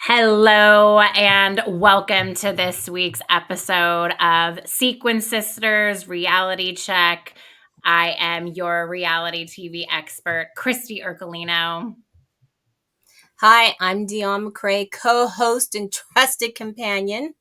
Hello, and welcome to this week's episode of Sequin Sisters Reality Check. I am your reality TV expert, Christy Ercolino. Hi, I'm Dion McCrae, co-host and trusted companion.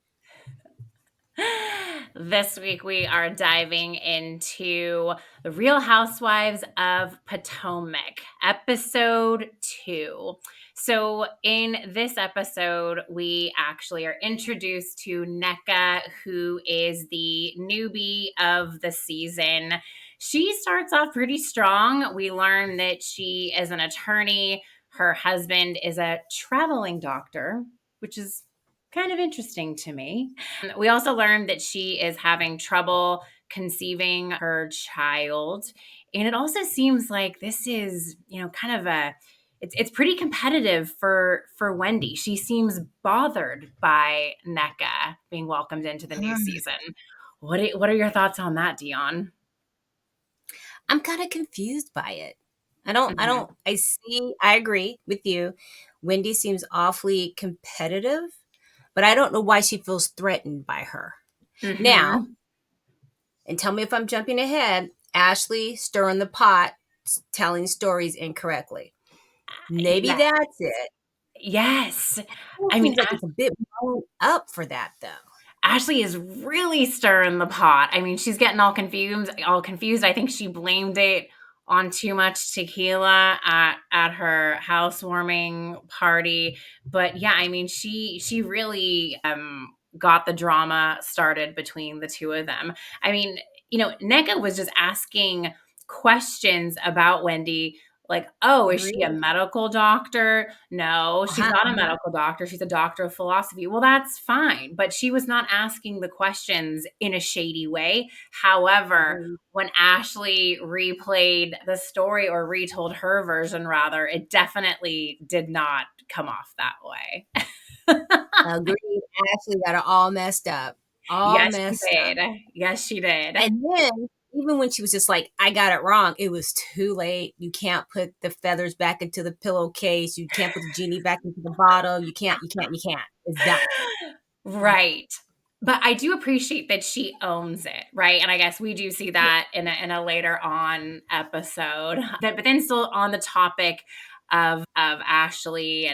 This week, we are diving into The Real Housewives of Potomac, episode 2. So, in this episode, we actually are introduced to Nneka, who is the newbie of the season. She starts off pretty strong. We learn that she is an attorney, her husband is a traveling doctor, which is kind of interesting to me. We also learned that she is having trouble conceiving her child. And it also seems like this is, kind of it's pretty competitive for Wendy. She seems bothered by Nneka being welcomed into the new season. What are your thoughts on that, Dion? I'm kind of confused by it. I agree with you. Wendy seems awfully competitive, but I don't know why she feels threatened by her. Now, Mm-hmm. and tell me if I'm jumping ahead, Ashley stirring the pot, telling stories incorrectly. Maybe Yeah. that's it. Yes. It I mean, seems like it's a bit blown up for that, though. Ashley is really stirring the pot. I mean, she's getting all confused. I think she blamed it on too much tequila at her housewarming party. But yeah, I mean, she really got the drama started between the two of them. I mean, Nneka was just asking questions about Wendy like, oh, is she a Agreed. medical doctor? No, she's Uh-huh, not a uh-huh. medical doctor. She's a doctor of philosophy. Well, that's fine. But she was not asking the questions in a shady way. However, Agreed. when Ashley replayed the story or retold her version, rather, it definitely did not come off that way. Agreed. Ashley got it all messed up. All Yes, she messed up. did. Yes, she did. And then even when she was just like, I got it wrong, it was too late. You can't put the feathers back into the pillowcase. You can't put the genie back into the bottle. You can't. It's done. Right. But I do appreciate that she owns it, right? And I guess we do see that in a later on episode. But then still on the topic of Ashley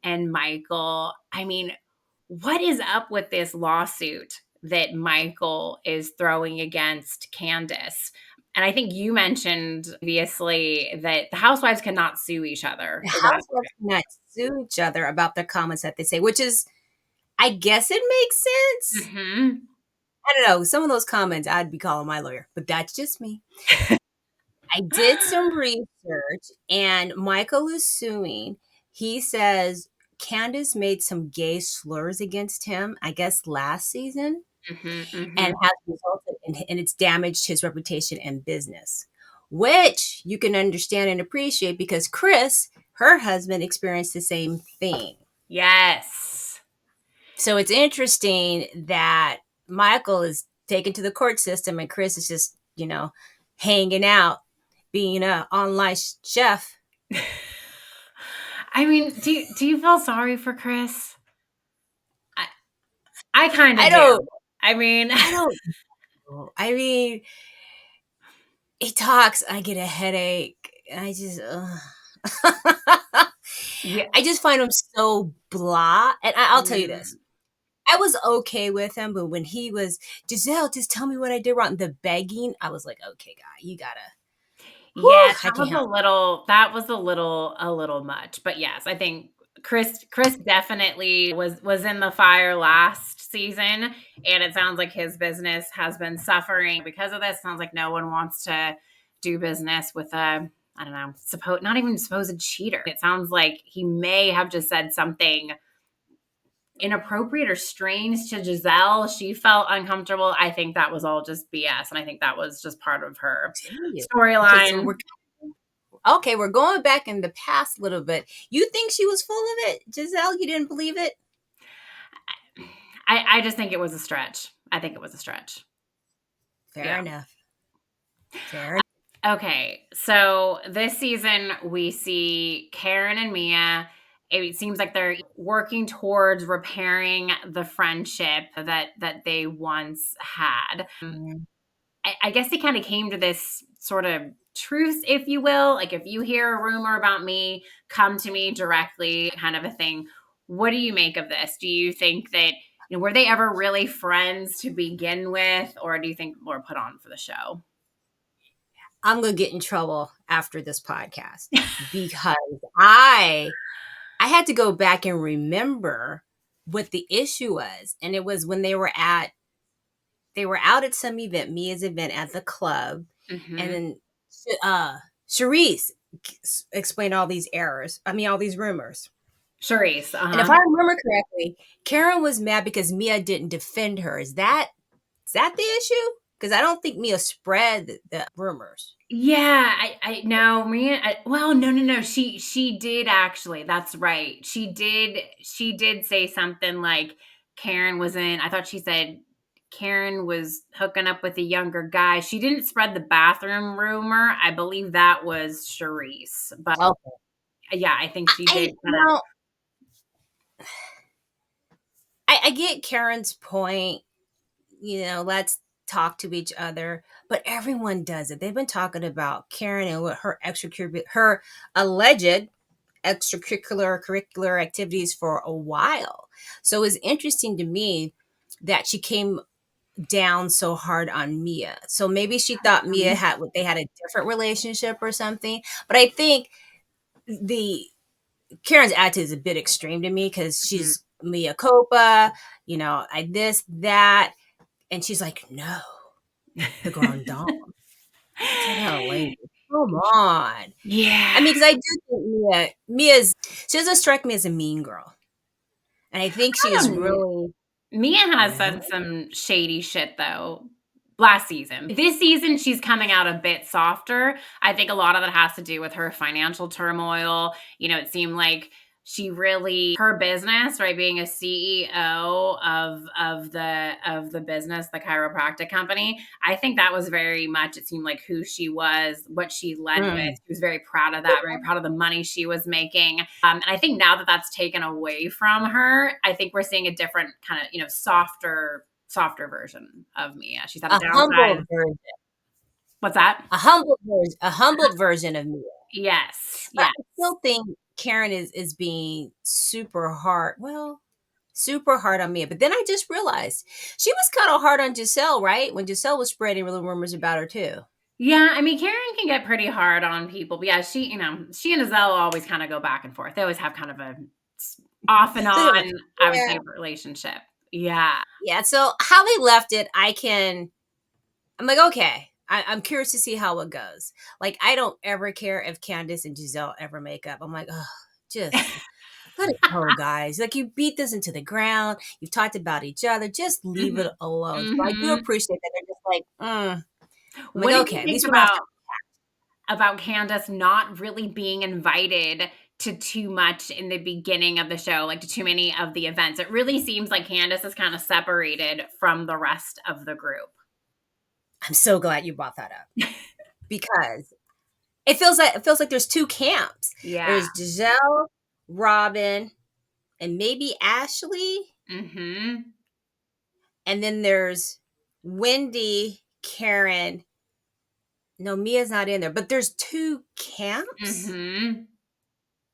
and Michael, I mean, what is up with this lawsuit that Michael is throwing against Candace? And I think you mentioned previously that the housewives cannot sue each other. The Is that housewives cannot sue each other about their comments that they say, which is, I guess it makes sense. hmm I don't know. Some of those comments I'd be calling my lawyer, but that's just me. I did some research and Michael is suing. He says Candace made some gay slurs against him, I guess last season, hmm and hmm has resulted and it's damaged his reputation and business, which you can understand and appreciate because Chris, her husband, experienced the same thing. Yes. So it's interesting that Michael is taken to the court system and Chris is just, hanging out, being an online chef. I mean, do you feel sorry for Chris? I I kind I of do. don't, I mean, I don't know. I mean, he talks, I get a headache. I just, yeah. I just find him so blah. And I'll tell you this. Mm, I was okay with him, but when he was, Giselle, just tell me what I did wrong. The begging, I was like, okay, guy, you gotta, yeah, whew, I can't help. that was a little much. But yes, I think Chris definitely was in the fire last season, and it sounds like his business has been suffering because of this. Sounds like no one wants to do business with a, I don't know, not even supposed cheater. It sounds like he may have just said something inappropriate or strange to Giselle. She felt uncomfortable. I think that was all just BS. And I think that was just part of her Tell you. Okay, so storyline. we're going back in the past a little bit. You think she was full of it, Giselle? You didn't believe it? I just think it was a stretch. I think it was a stretch. Fair Yeah. enough. Fair. Okay. So this season, we see Karen and Mia it seems like they're working towards repairing the friendship that they once had. Mhm. I guess they kind of came to this sort of truce, if you will. Like, if you hear a rumor about me, come to me directly, kind of a thing. What do you make of this? Do you think that, were they ever really friends to begin with, or do you think more put on for the show? I'm gonna get in trouble after this podcast because I had to go back and remember what the issue was, and it was when they were out at some event, Mia's event at the club, and Hmm. then Charisse explained all these errors. I mean, all these rumors. Charisse, And if uh-huh. I remember correctly, Karen was mad because Mia didn't defend her. Is that the issue? Because I don't think Mia spread the rumors. Yeah, I no, well, no, no, no. She did actually. That's right. She did say something like Karen was in. I thought she said Karen was hooking up with a younger guy. She didn't spread the bathroom rumor. I believe that was Charisse. But Okay. yeah, I think she I did kind of. now I get Karen's point. Let's talk to each other. But everyone does it. They've been talking about Karen and what her alleged extracurricular curricular activities for a while. So it's interesting to me that she came down so hard on Mia. So maybe she thought Mia had a different relationship or something. But I think the Karen's attitude is a bit extreme to me because Mhm. she's Mia Copa, I this, that. And she's like, no, the grand dame. It's like, oh, lady, come on. I Yeah. mean, because I do think she doesn't strike me as a mean girl. And I think she I is don't know. really, Mia has well, said some shady shit though last season. This season, she's coming out a bit softer. I think a lot of that has to do with her financial turmoil. It seemed like she really her business, right? Being a CEO of the business, the chiropractic company. I think that was very much, it seemed like, who she was, what she led with. mm, She was very proud of that, very proud of the money she was making. And I think now that that's taken away from her, I think we're seeing a different kind of, softer version of Mia. She's had a a downside. humbled version, What's that? a humbled version of Mia. Yes. But Yes. I still think Karen is being super hard. Well, super hard on Mia. But then I just realized she was kind of hard on Giselle, right? When Giselle was spreading little rumors about her too. Yeah, I mean, Karen can get pretty hard on people, but yeah, she and Azelle always kind of go back and forth. They always have kind of a off and So on, anyway, I would yeah, say, relationship. Yeah. yeah. So how they left it, I'm like, okay. I'm curious to see how it goes. Like, I don't ever care if Candace and Giselle ever make up. I'm like, oh, just let it go, guys. Like, you beat this into the ground. You've talked about each other. Just leave Mhm. it alone. So I do Mhm. appreciate that they're just like, I'm like, What did you okay, at think least we don't have to. about Candace not really being invited to too much in the beginning of the show, like to too many of the events? It really seems like Candace is kind of separated from the rest of the group. I'm so glad you brought that up because it feels like there's two camps. Yeah. There's Giselle, Robin, and maybe Ashley, Mhm. and then there's Wendy, Karen. No, Mia's not in there, but there's two camps. Mhm.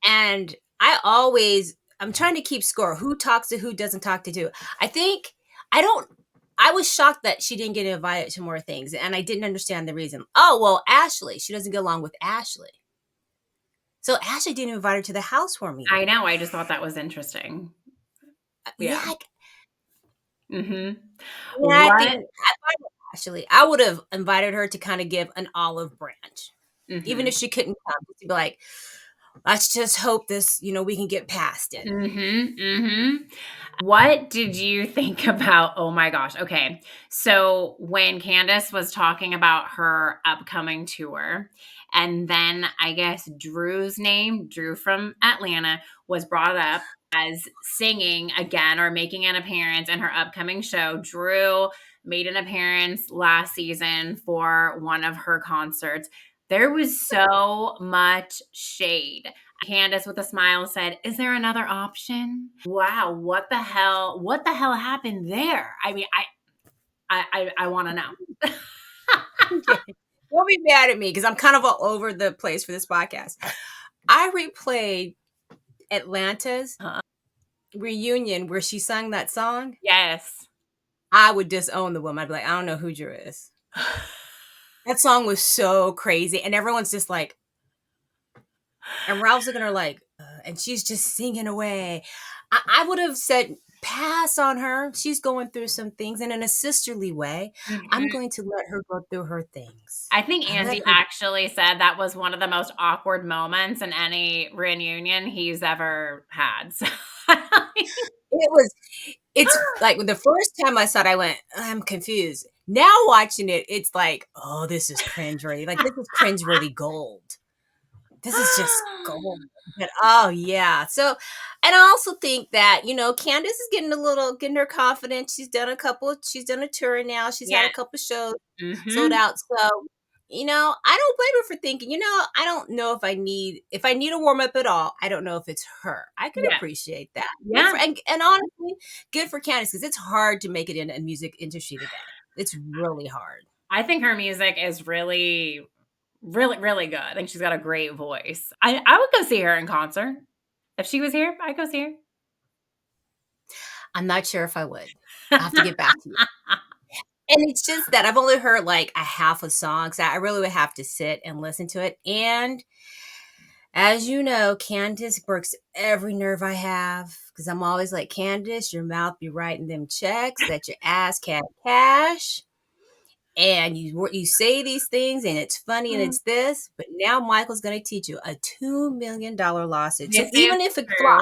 And I'm trying to keep score. Who talks to who, doesn't talk to who. I think, I don't, I was shocked that she didn't get invited to more things. And I didn't understand the reason. Oh, well, Ashley, she doesn't get along with Ashley. So Ashley didn't invite her to the housewarming I either. know, I just thought that was interesting. Yeah, Yeah. Mhm. I think What Ashley, I would have invited her to kind of give an olive branch. Even if Mhm. she couldn't come, just to be like, let's just hope we can get past it. Mhm, mhm. What did you think about, oh my gosh, okay. So when Candace was talking about her upcoming tour, and then I guess Drew's name, Drew from Atlanta, was brought up as singing again or making an appearance in her upcoming show. Drew made an appearance last season for one of her concerts. There was so much shade. Candace with a smile said, "Is there another option?" Wow, what the hell? What the hell happened there? I mean, I want to know. Okay. Don't be mad at me because I'm kind of all over the place for this podcast. I replayed Atlanta's Huh? reunion where she sang that song. Yes. I would disown the woman. I'd be like, I don't know who Drew is. That song was so crazy. And everyone's just like, and Ralph's looking at her like, and she's just singing away. I would have said, pass on her. She's going through some things. And in a sisterly way, I'm Mhm. going to let her go through her things. I think I let Andy her. actually said that was one of the most awkward moments in any reunion he's ever had. So, It was, it's like the first time I saw it, I went, I'm confused. Now watching it, it's like, oh, this is cringeworthy. Like, this is cringeworthy gold. This is just gold. But oh yeah. So and I also think that, Candace is getting her confidence. She's done a tour now. She's had yeah. a couple shows sold Mhm. out. So, I don't blame her for thinking, I don't know if I need a warm up at all, I don't know if it's her. I can Yeah. appreciate that. Good Yeah. for and honestly, good for Candace because it's hard to make it in a music industry today. It's really hard. I think her music is really, really, really good. I think she's got a great voice. I would go see her in concert. If she was here, I'd go see I'm not sure if I would. her. I'll have to get back to you. And it's just that I've only heard like a half a song, so I really would have to sit and listen to it. And as you know, Candace works every nerve I have because I'm always like, Candace, your mouth be writing them checks that your ass can't cash. And you say these things and it's funny and Mm, it's this, but now Michael's going to teach you a $2 million lawsuit. So this is true.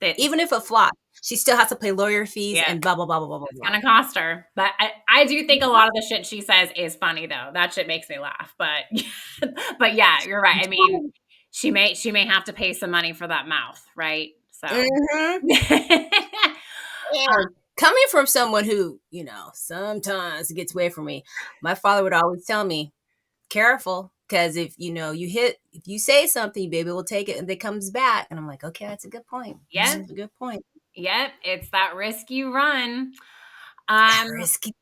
It's even if it flops, she still has to pay lawyer fees yeah, and blah, blah, blah, blah, blah, blah, it's blah. gonna cost her. But I do think a lot of the shit she says is funny though. That shit makes me laugh. But but yeah, you're right. I mean, she may have to pay some money for that mouth, right? So Mm-hmm. And coming from someone who, sometimes gets away from me, my father would always tell me, careful, because if you say something, baby will take it and it comes back. And I'm like, okay, that's a good point. yeah, That's a good point. yep, it's that risk you run. Um Risky.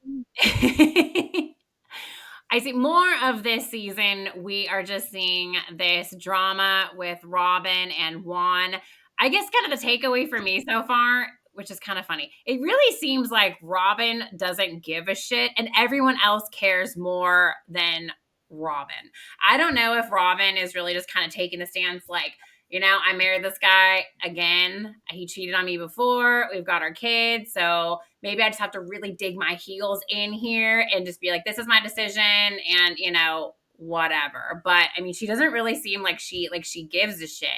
I see more of this season. We are just seeing this drama with Robin and Juan. I guess kind of the takeaway for me so far, which is kind of funny. It really seems like Robin doesn't give a shit and everyone else cares more than Robin. I don't know if Robin is really just kind of taking the stance like, I married this guy again. He cheated on me before. We've got our kids. So maybe I just have to really dig my heels in here and just be like, this is my decision and, whatever. But I mean, she doesn't really seem like she gives a shit,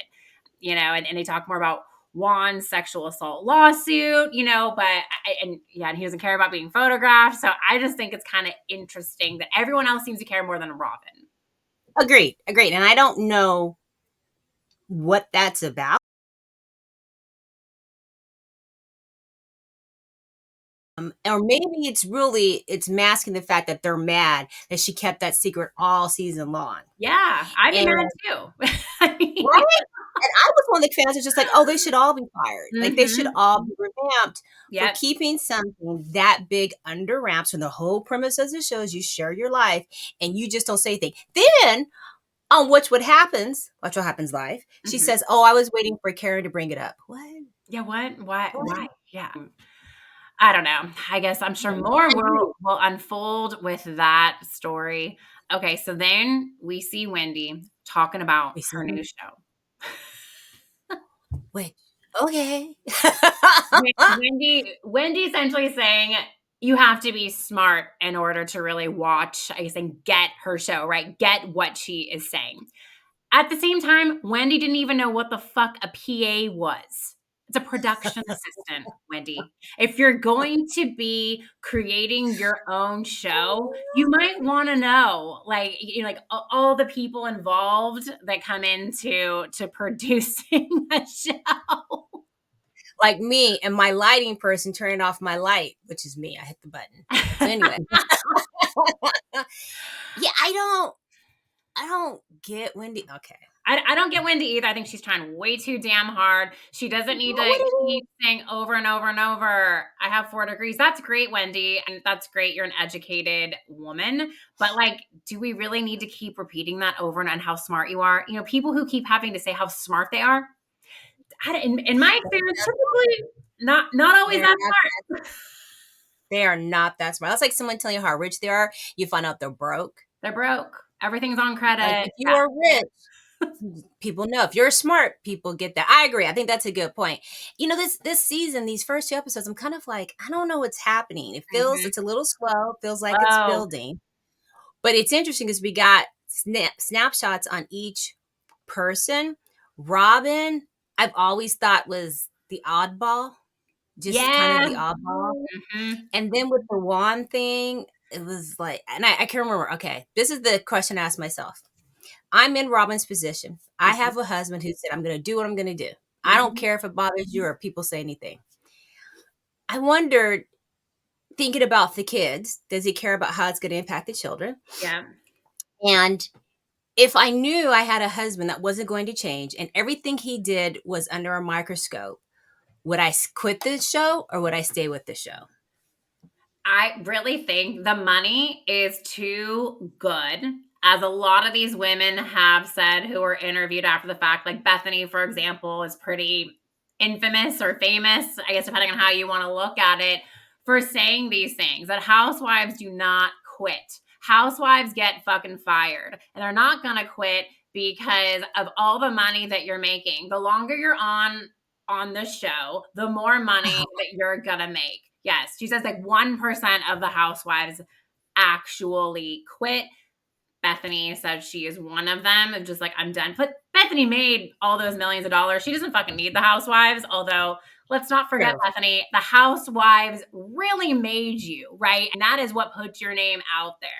and they talk more about Juan's sexual assault lawsuit, and yeah, and he doesn't care about being photographed. So I just think it's kind of interesting that everyone else seems to care more than Robin. Agreed. Agreed. And I don't know what that's about. Or maybe it's masking the fact that they're mad that she kept that secret all season long. Yeah, I'd be And mad too. I mean, right? And I was one of the fans that's just like, oh, they should all be fired. Like they should mhm. all be revamped for Yep. keeping something that big under wraps when the whole premise of the show is you share your life and you just don't say anything. Then on watch what happens live, she Mhm. says, oh, I was waiting for Karen to bring it up. What? Yeah, what? Why? What? Why? Yeah. I don't know. I guess I'm sure more will unfold with that story. Okay, so then we see Wendy talking about We see her them. new show. Wait. Okay. Wendy essentially saying you have to be smart in order to really watch, I guess, and get her show, right? Get what she is saying. At the same time, Wendy didn't even know what the fuck a PA was. It's a production assistant, Wendy. If you're going to be creating your own show, you might want to know, like, all the people involved that come into to producing a show. Like me and my lighting person turning off my light, which is me. I hit the button. So anyway, yeah, I don't get Wendy. Okay. I don't get Wendy either. I think she's trying way too damn hard. She doesn't need to What it is? keep saying over and over and over, I have 4 degrees. That's great, Wendy. And that's great. You're an educated woman. But like, do we really need to keep repeating that over and how smart you are? You know, people who keep having to say how smart they are, in my experience, typically not always They're that not, smart. they are not that smart. That's like someone telling you how rich they are. You find out they're broke. They're broke. Everything's on Like credit. if you are rich, people know. If you're smart, people get that. I agree. I think that's a good point. You know, this season, these first 2 episodes, I'm kind of like, I don't know what's happening. It feels Mhm. it's a little slow. Feels like it's Oh, building. But it's interesting because we got snapshots on each person. Robin, I've always thought was the oddball, just kind of yeah. the oddball. Mhm. And then with the wand thing, it was like, and I can't remember. Okay, this is the question I asked myself. I'm in Robin's position. I Mhm. have a husband who said, I'm going to do what I'm going to do. I don't Mhm. care if it bothers you or people say anything. I wondered, thinking about the kids, does he care about how it's going to impact the children? Yeah. And if I knew I had a husband that wasn't going to change and everything he did was under a microscope, would I quit this show or would I stay with the show? I really think the money is too good. As a lot of these women have said who were interviewed after the fact, like Bethany, for example, is pretty infamous or famous, I guess, depending on how you want to look at it, for saying these things that housewives do not quit. Housewives get fucking fired, and they're not going to quit because of all the money that you're making. The longer you're on the show, the more money that you're gonna make. Yes, she says like 1% of the housewives actually quit. Bethany said she is one of them of just like, I'm done. But Bethany made all those millions of dollars. She doesn't fucking need the housewives. Although, let's not forget, True. Bethany, the housewives really made you, right? And that is what put your name out there.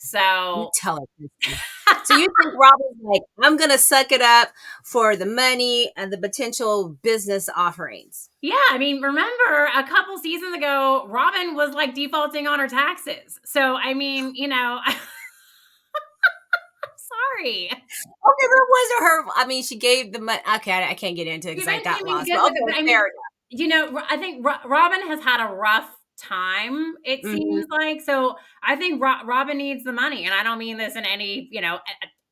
You So, tell it, Christy. So you think Robin's like, I'm gonna suck it up for the money and the potential business offerings? yeah, I mean, remember a couple seasons ago, Robin was like defaulting on her taxes. So, I mean, I'm sorry. Okay, that wasn't her. I mean, she gave the money. Okay, I can't get into it She because I eventually got made lost. good But with it, okay, but I fair mean, I think Robin has had a rough time, it enough. Mhm. seems like. So I think Robin needs the money. And I don't mean this in any,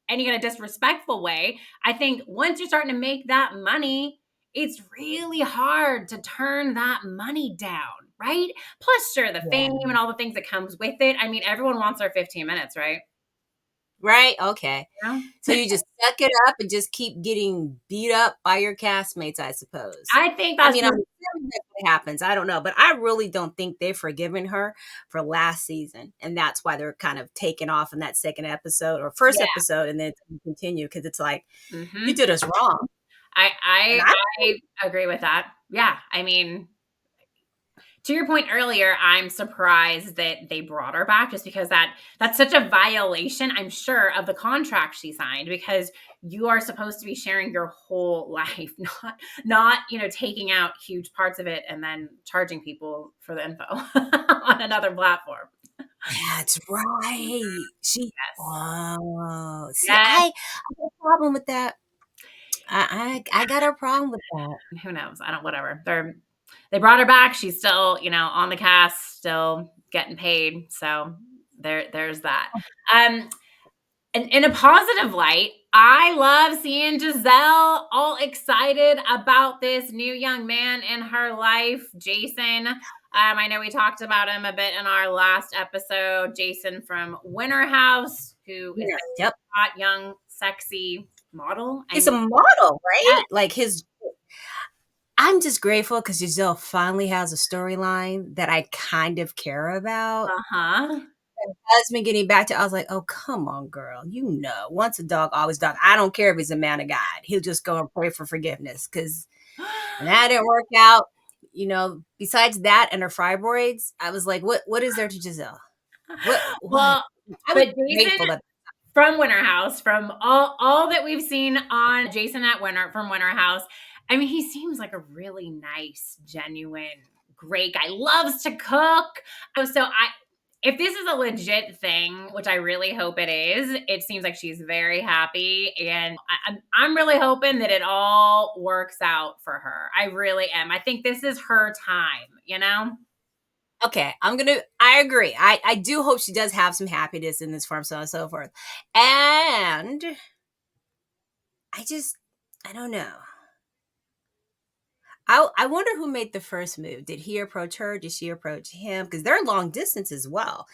any kind of disrespectful way. I think once you're starting to make that money, it's really hard to turn that money down, right? Plus, sure, the Yeah. fame and all the things that comes with it. I mean, everyone wants their 15 minutes, right? Right. Okay. You know? So you just suck it up and just keep getting beat up by your castmates, I suppose. I think I that's mean, I'm just, assuming that's what happens. I don't know, but I really don't think they've forgiven her for last season, and that's why they're kind of taking off in that second episode or first yeah. episode, and then it's gonna continue because it's like you Hmm. did us wrong, I, and I, I I agree with that. Yeah. I mean, to your point earlier, I'm surprised that they brought her back just because that's such a violation, I'm sure, of the contract she signed because you are supposed to be sharing your whole life, not taking out huge parts of it and then charging people for the info on another platform. that's right. She Yes. oh, see, Yes. I got a problem with that. I got a problem with that. Who knows? I don't whatever. They brought her back. She's still, on the cast, still getting paid. So there's that. Um in a positive light, I love seeing Giselle all excited about this new young man in her life, Jason. I know we talked about him a bit in our last episode. Jason from Winter House, who is Winner. a Yep. hot, young, sexy model. I He's mean, a model, yeah, right? Like his I'm just grateful because Giselle finally has a storyline that I kind of care about. uh huh. Husband getting back to, I was like, oh, come on, girl. You know, once a dog, always dog. I don't care if he's a man of God. He'll just go and pray for forgiveness because when that didn't work out, besides that and her fibroids, I was like, what is there to Giselle? What? Well, I was but Jason grateful that from Winter House, from all that we've seen on Jason at Winter House, I mean, he seems like a really nice, genuine, great guy. Loves to cook. Oh, so if this is a legit thing, which I really hope it is, it seems like she's very happy, and I'm really hoping that it all works out for her. I really am. I think this is her time, you know? Okay, I agree. I do hope she does have some happiness in this farm, so on and so forth. And I don't know. I wonder who made the first move. Did he approach her? Did she approach him? Because they're long distance as well.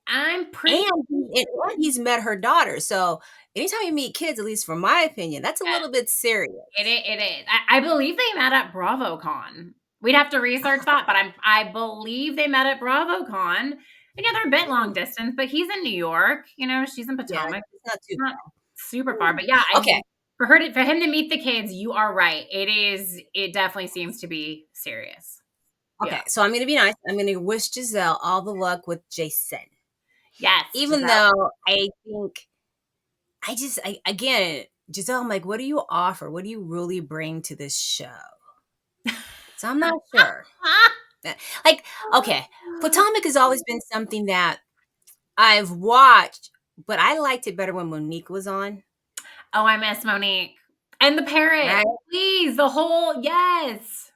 I'm pretty And he's met her daughter. So anytime you meet kids, at least from my opinion, that's a little bit serious. it is. I believe they met at BravoCon. We'd have to research that, but I believe they met at BravoCon. And yeah, they're a bit long distance, but he's in New York. You know, she's in Yeah, Potomac. it's not too Not super far, but yeah, okay. for him to meet the kids, you are right. It definitely seems to be serious. Yeah. Okay. So I'm gonna be nice. I'm gonna wish Giselle all the luck with Jason. Yes, Even Giselle. though I think again, Giselle, I'm like, what do you offer? What do you really bring to this show? So I'm not sure. Like, okay, Potomac has always been something that I've watched, but I liked it better when Monique was on, Oh, I miss Monique. And the parrot. right? Please, the whole yes.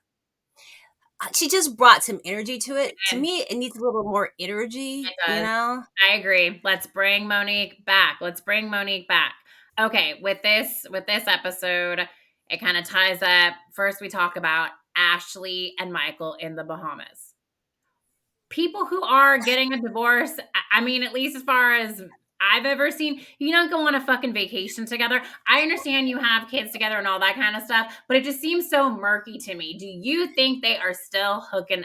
She just brought some energy to it. To And me, it needs a little more energy, it you does. know? I agree. Let's bring Monique back. Let's bring Monique back. Okay, with this episode, it kind of ties up. First, we talk about Ashley and Michael in the Bahamas. People who are getting a divorce, I mean, at least as far as I've ever seen, you don't go on a fucking vacation together. I understand you have kids together and all that kind of stuff, but it just seems so murky to me. Do you think they are still hooking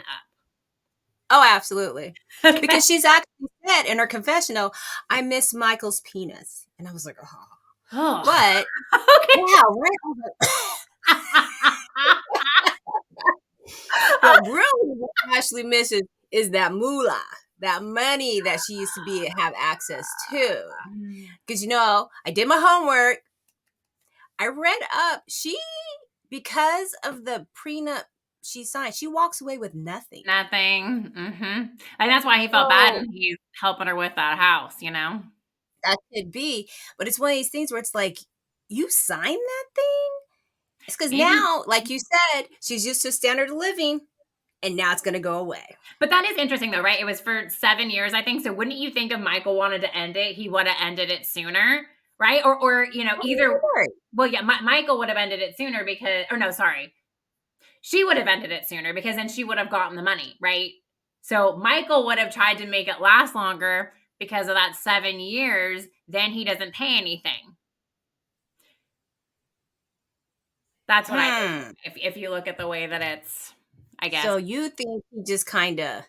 Oh, absolutely. up? Okay. Because she's actually said in her confessional, I miss Michael's penis. And I was like, oh. Oh, But okay. yeah, right. I was like, but really, what Ashley misses is that moolah, that money that she used to be have access to. Because I did my homework. I read up. She, because of the prenup she signed, she walks away with nothing. Nothing. And that's why he felt bad So and he's helping her with that house, you know? that could be, but it's one of these things where it's like, you signed that thing? It's because Maybe. now, like you said, she's used to standard of living, and now it's going to go away. But that is interesting though, right? It was for 7 years, I think. So wouldn't you think if Michael wanted to end it, he would have ended it sooner, right? Or either Right. well, yeah, Michael would have ended it sooner because or no, sorry. She would have ended it sooner because then she would have gotten the money, right? So Michael would have tried to make it last longer because of that 7 years, then he doesn't pay anything. That's what I Hmm. believe. If you look at the way that it's, I guess. So you think he just kind of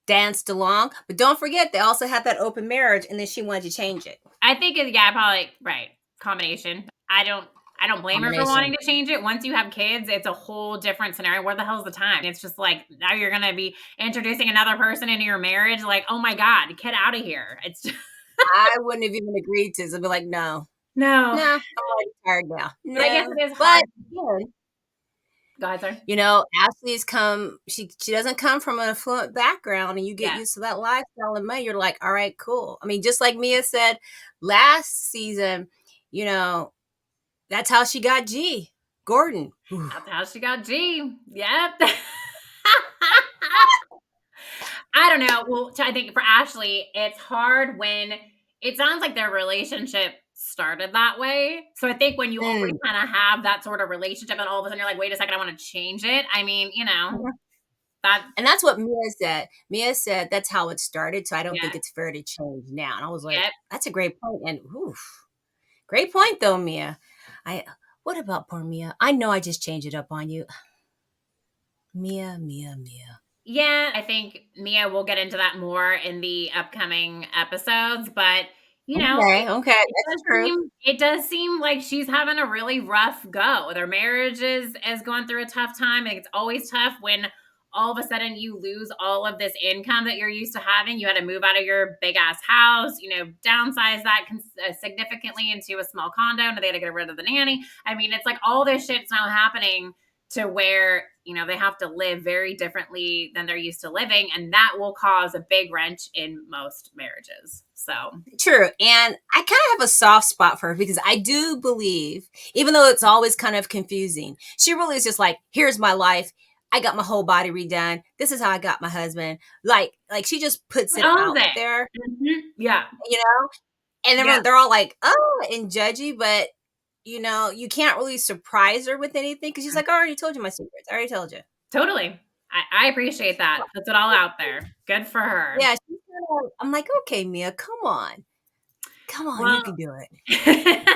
danced along, but don't forget they also had that open marriage, and then she wanted to change it. I think yeah, probably right. Combination. I don't blame her for wanting Combination. to change it. Once you have kids, it's a whole different scenario. Where the hell's the time? It's just like now you're gonna be introducing another person into your marriage. Like, oh my God, get out of here. It's just, I wouldn't have even agreed to. So I'd be like, no, no. no, I'm already tired now. But I guess No, it is but hard. again, Go ahead, sir. Ashley's come. She doesn't come from an affluent background, and you get Yeah. used to that lifestyle and money. You're like, all right, cool. I mean, just like Mia said last season, you know, that's how she got G Gordon. Ooh. That's how she got G. Yep. I don't know. Well, I think for Ashley, it's hard when it sounds like their relationship started that way. So I think when you already Mm. kind of have that sort of relationship and all of a sudden you're like, wait a second, I want to change it. I mean, that, And that's what Mia said. Mia said that's how it started. So I don't yeah, think it's fair to change now. And I was like, yep. that's a great point. And oof, great point though, Mia. I What about poor Mia? I know I just changed it up on you. Mia, Mia, Mia. Yeah, I think Mia will get into that more in the upcoming episodes, but Okay, okay, it that's does true. seem like she's having a really rough go. Their marriage is going through a tough time. And it's always tough when all of a sudden you lose all of this income that you're used to having. You had to move out of your big ass house, downsize that significantly into a small condo, and they had to get rid of the nanny. I mean, it's like all this shit's now happening to where, they have to live very differently than they're used to living. And that will cause a big wrench in most marriages. So, True. And I kind of have a soft spot for her because I do believe, even though it's always kind of confusing, she really is just like, here's my life. I got my whole body redone. This is how I got my husband. Like she just puts it owns out it. there, Yeah. you know, and Yeah. everyone, they're all like, oh, and judgy, but you can't really surprise her with anything because she's like, I already told you my secrets. I already told you. Totally. I appreciate that. Puts it all out there. Good for her. Yeah. I'm like, okay, Mia, come on. Come on. You Well, can do it.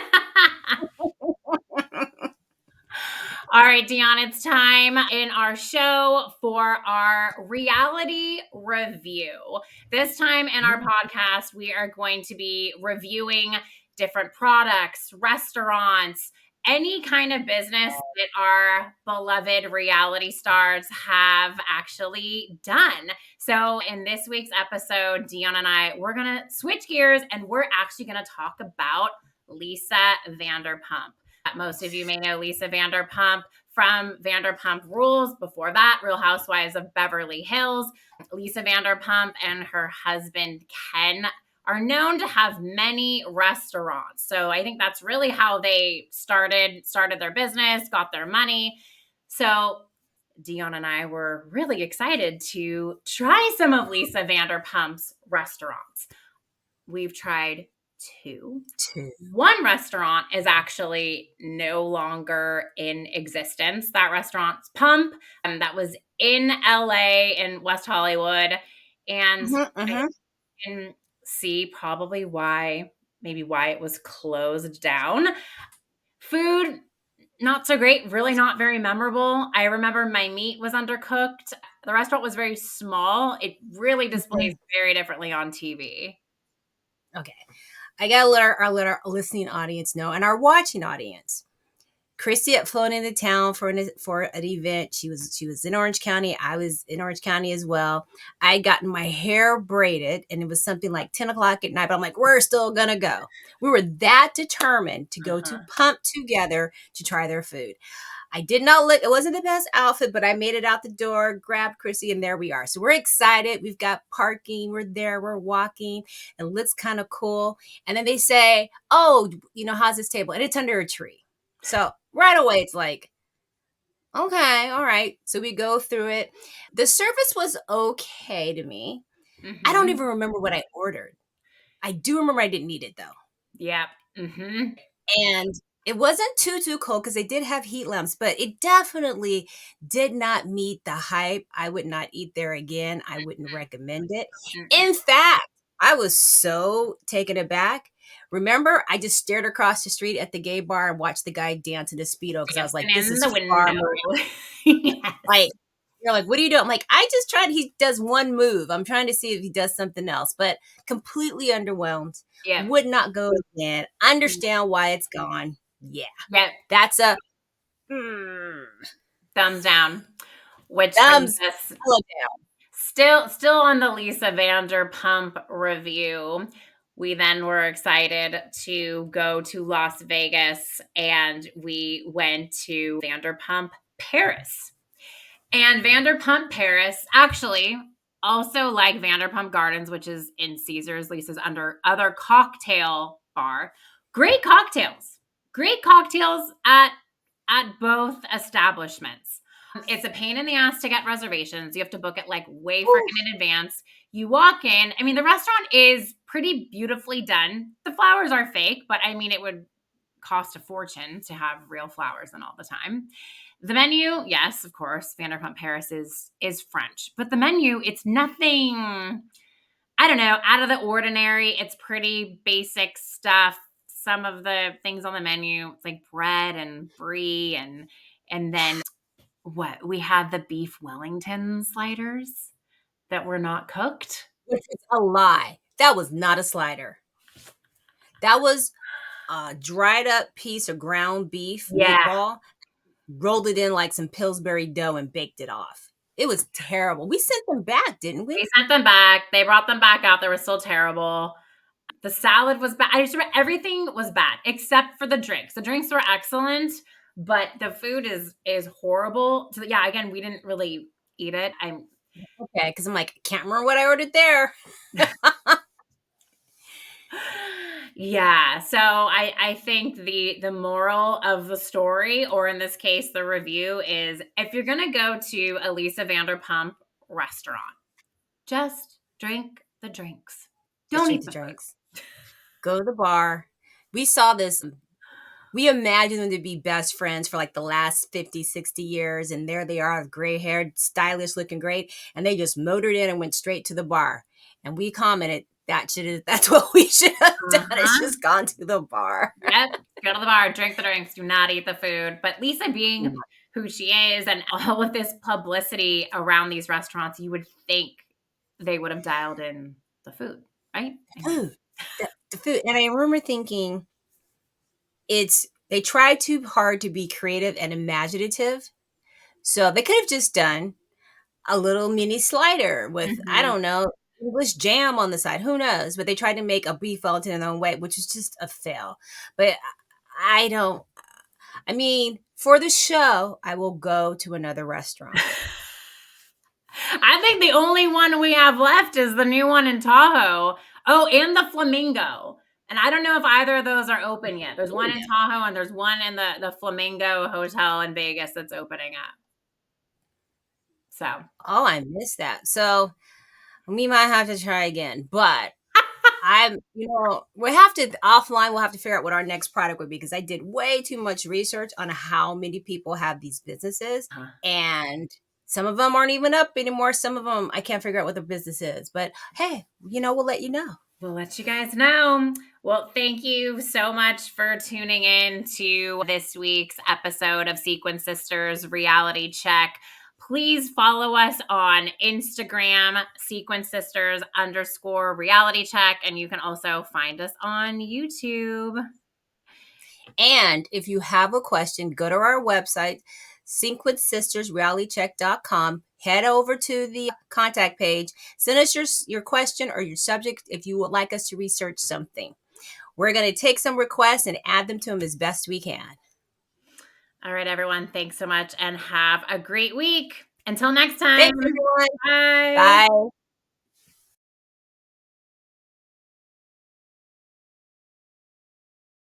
all right, Dion, it's time in our show for our reality review. This time in our podcast, we are going to be reviewing different products, restaurants, any kind of business that our beloved reality stars have actually done. So, in this week's episode, Dion and I, we're going to switch gears and we're actually going to talk about Lisa Vanderpump. Most of you may know Lisa Vanderpump from Vanderpump Rules. Before that, Real Housewives of Beverly Hills. Lisa Vanderpump and her husband, Ken, are known to have many restaurants. So I think that's really how they started their business, got their money. So Dion and I were really excited to try some of Lisa Vanderpump's restaurants. We've tried two. One restaurant is actually no longer in existence. That restaurant's Pump, and that was in LA in West Hollywood. And I can see probably why it was closed down. Food, not so great, really not very memorable. I remember my meat was undercooked. The restaurant was very small. It really displays very differently on TV. Okay. I gotta let our listening audience know and our watching audience. Christy had flown into town for an event. She was in Orange County. I was in Orange County as well. I had gotten my hair braided, and it was something like 10 o'clock at night. But I'm like, we're still gonna go. We were that determined to go to Pump together to try their food. I did not look, it wasn't the best outfit, but I made it out the door, grabbed Chrissy, and there we are. So we're excited. We've got parking. We're there. We're walking. It looks kind of cool. And then they say, oh, how's this table? And it's under a tree. So right away, it's like, okay, all right. So we go through it. The service was okay to me. I don't even remember what I ordered. I do remember I didn't eat it though. Yep. And it wasn't too cold because they did have heat lamps, but it definitely did not meet the hype. I would not eat there again. I wouldn't recommend it. In fact, I was so taken aback. Remember, I just stared across the street at the gay bar and watched the guy dance in a Speedo because I was like, this is far more. Yes. Like, you're like, what are you doing? I'm like, I just tried. He does one move. I'm trying to see if he does something else, but completely underwhelmed. Yep. Would not go again. Understand why it's gone. Yeah. Yep. That's a Thumbs down. Which thumbs brings us down. still on the Lisa Vanderpump review. We then were excited to go to Las Vegas and we went to Vanderpump Paris. And Vanderpump Paris, actually, also like Vanderpump Gardens, which is in Caesars, Lisa's other cocktail bar. Great cocktails. Great cocktails at both establishments. It's a pain in the ass to get reservations. You have to book it like way freaking in advance. You walk in. I mean, the restaurant is pretty beautifully done. The flowers are fake, but I mean, it would cost a fortune to have real flowers in all the time. The menu, yes, of course, Vanderpump Paris is French, but the menu, it's nothing, I don't know, out of the ordinary. It's pretty basic stuff. Some of the things on the menu, it's like bread and brie and then what? We had the beef Wellington sliders that were not cooked. Which is a lie. That was not a slider. That was a dried up piece of ground beef meatball, rolled it in like some Pillsbury dough and baked it off. It was terrible. We sent them back, didn't we? We sent them back. They brought them back out. They were still terrible. The salad was bad. I just remember everything was bad except for the drinks. The drinks were excellent, but the food is horrible. So yeah, again, we didn't really eat it. I'm Okay, because I'm like, can't remember what I ordered there. Yeah, so I think the moral of the story, or in this case, the review, is if you're gonna go to a Lisa Vanderpump restaurant, just drink the drinks. Just Don't drink eat the the food. drinks. Go to the bar. We saw this. We imagined them to be best friends for like the last 50, 60 years. And there they are, gray haired, stylish, looking great. And they just motored in and went straight to the bar. And we commented, that's what we should have done. It's Uh-huh. just gone to the bar. Yep. Go to the bar, drink the drinks, do not eat the food. But Lisa being Yeah. who she is and all of this publicity around these restaurants, you would think they would have dialed in the food, right? I mean, Food. The food. And I remember thinking, they tried too hard to be creative and imaginative. So they could have just done a little mini slider with, I mhm. don't know, English jam on the side. Who knows? But they tried to make a beef Wellington in their own way, which is just a fail. But I don't, I mean, for the show, I will go to another restaurant. I think the only one we have left is the new one in Tahoe. Oh, and the Flamingo. And I don't know if either of those are open yet. There's one in Yeah. Tahoe and there's one in the Flamingo Hotel in Vegas that's opening up. So, Oh, I missed that. So we might have to try again. But we have to offline, we'll have to figure out what our next product would be because I did way too much research on how many people have these businesses. uh, And some of them aren't even up anymore. Some of them, I can't figure out what the business is. But hey, we'll let you know. we'll let you guys know. Well, thank you so much for tuning in to this week's episode of Sequin Sisters Reality Check. Please follow us on Instagram, Sequin Sisters _ reality check. And you can also find us on YouTube. And if you have a question, go to our website, sequinsistersrealitycheck.com. Head over to the contact page. Send us your question or your subject if you would like us to research something. We're going to take some requests and add them to them as best we can. All right, everyone. Thanks so much and have a great week. Until next time. Thanks, everyone. Bye. Bye.